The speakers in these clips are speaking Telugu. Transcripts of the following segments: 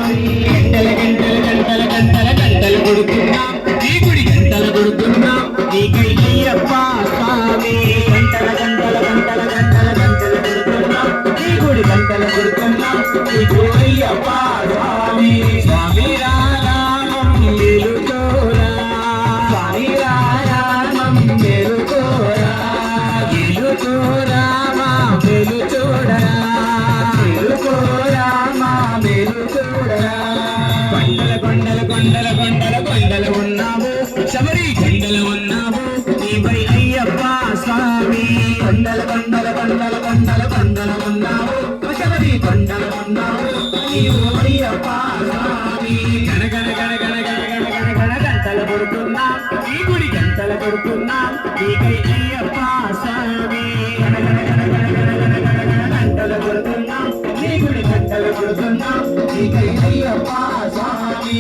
గంటల గంటల గంటల గంటల గంటలు కొడుతున్నాం ఈ గుడి గంటలు కొడుతున్నాం నీకై అయ్యప్ప స్వామి గంటల గంటల గంటల గంటల గంటలు కొడుతున్నాం ఈ గుడి గంటలు కొడుతున్నాం నీకు అయ్యప్ప స్వామి స్వామి రామం వెలుతోరా స్వామి రామం వెలుతోరా వెలుతోరా మా వెలుతోరా వెలుతోరా మా వెలుతోరా కొండల కొండల కొండల కొండల కొండలు ఉన్నావు శబరి కొండలు ఉన్నావు నీపై అయ్యప్ప స్వామి కొండల కొండల కొండల కొండల కొండలు ఉన్నావు శబరి కొండలు ఉన్నావు నీవు అయ్యప్ప స్వామి గణగణ గణగణ గణగణ గణగణ గంటలు కొడుతున్నా ఈ గుడి గంటలు కొడుతున్నా నీకై అయ్యప్ప స్వామి గణగణ గణగణ గణగణ గణగణ గంటలు కొడుతున్నా నీ గుడి గంటలు కొడుతున్నా నీకై అయ్యప్ప స్వామి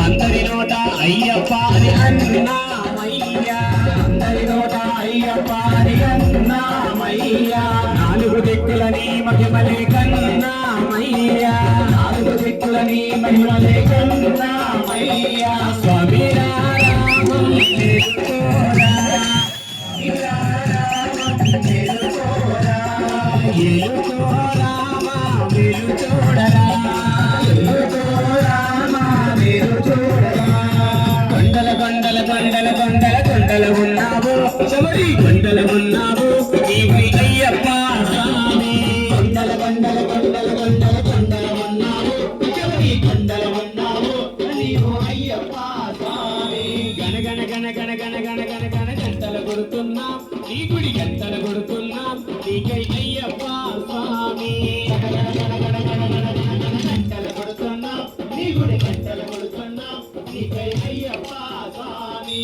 అందరి నోట అయ్యప్ప అని అన్నామయ్యా అందరి నోట అయ్యప్ప అని అన్నామయ్యా నాలుగు దిక్కులని మహిమలే కన్నామయ్యా నాలుగు దిక్కులని మహిమలే కన్నామయ్యా స్వామి రామం వెలుతోరా వెలుతోరా మా వెలుతోడరా కొండల కొండల కొండల కొండల కొండలు ఉన్నావు శబరి కొండలు ఉన్నావు నీవై అయ్యప్ప స్వామి కొండల కొండల కొండల కొండల కొండలు ఉన్నావు శబరి కొండలు ఉన్నావు నీవు అయ్యప్ప స్వామి గణగణ గణ గణ గణ గణ గణ గణ గంటలు కొడుతున్నాం నీ గుడి గంటలు కొడుతున్నాం నీకై అయ్యప్ప స్వామి గణ గణ గణ గణ గణ గణ గణ గంటలు కొడుతున్నాం నీ గుడి గంటలు కొడుతున్నాం నీకై అయ్యప్ప స్వామి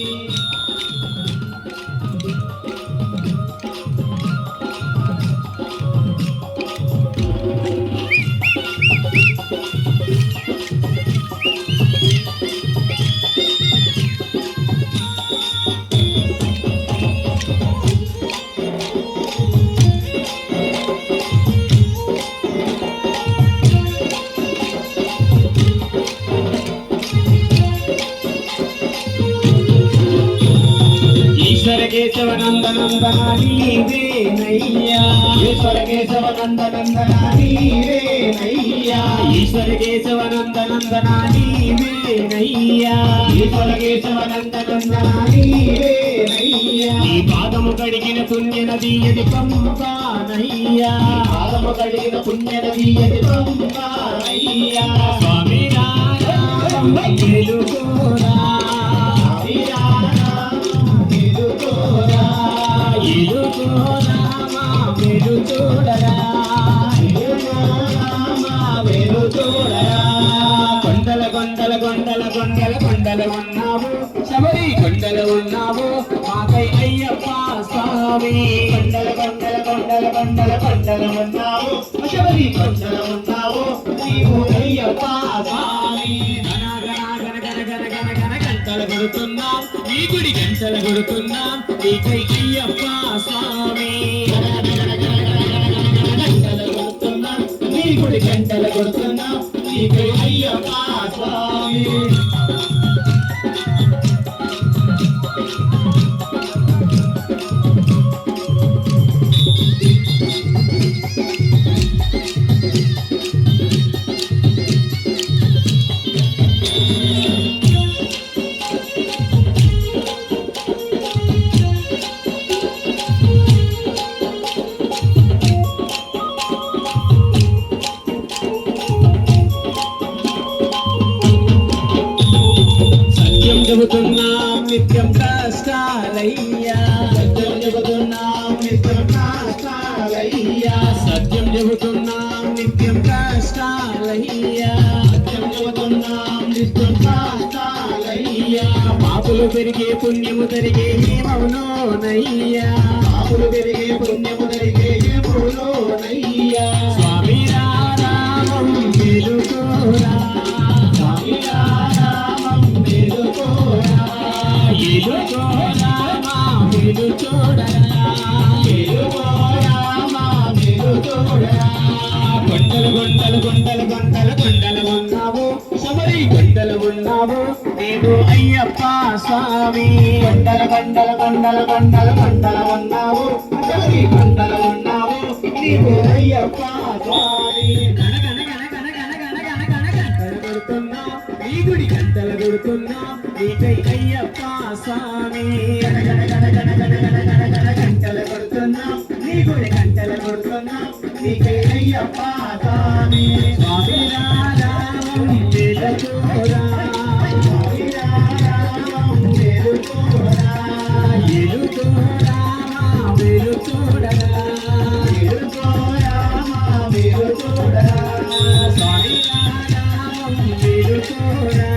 ఈశ్వర కేశవ నందనందన నీవే నయ్యా ఈశ్వర కేశవ నందనందన నీవే నయ్యా ఈశ్వర కేశవ నందనందన నీవే నయ్యా ఈశ్వర కేశవ నందనందన నీవే నయ్యా నీ పాదము కడిగిన పుణ్య నది అది పంపా నయ్యా పాదము కడిగిన పుణ్య నది అది పంపా నయ్యా స్వామి రామం వెలుతోరా కొండల కొండల కొండల కొండల కొండలు ఉన్నావు శబరి కొండలు ఉన్నావు మాకై అయ్యప్ప స్వామి కొండల కొండల కొండల కొండల కొండలు ఉన్నావు శబరి కొండలు ఉన్నావు నీవు అయ్యప్ప స్వామి గంటలు కొడుతున్నాం నీ గుడి గంటలు కొడుతున్నాం నీకై అయ్యప్ప స్వామి గంటలు కొడుతున్నాం నీ గుడి గంటలు కొడుతున్నాం నీకై అయ్యప్ప స్వామి పాపులు పెరిగే పుణ్యము తరిగే ఏమవునోనయ్యా పాపులు పెరిగే పుణ్యము తరిగే ఏమవునోనయ్యా స్వామి రామం వెలుకోరా స్వామి రామం వెలుకోరా వెలుకోరా మా వెలుచోడరా వెలుకోరా మా వెలుచోడరా కొండలు కొండలు కొండలు కొండలు కొండలు ఉన్నావు శబరి కొండలు ఉన్నావు నీవు అయ్యప్ప స్వామి కొండలు కొండలు కొండలు కొండలు కొండలు ఉన్నావు శబరి కొండలు ఉన్నావు నీవు అయ్యప్ప స్వామి గంటలు కొడుతున్నా నీ గుడి గంటలు కొడుతున్నా నీకై అయ్యప్ప స్వామి గంటలు కొడుతున్నా నీ గుడి గంటలు కొడుతున్నా నీకై అయ్యప్ప స్వామి స్వామి రామం వెలుకోరా స్వామి రామం వెలుకోరా వెలుకోరా వెలుకోడరా వెలుకోరా వెలుకోడరా స్వామి రామం వెలుకోరా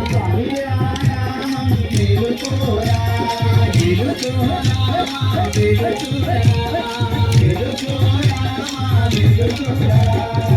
స్వామి రామం వెలుకోరా వెలుకోరా వెలుకోరా వెలుకోరా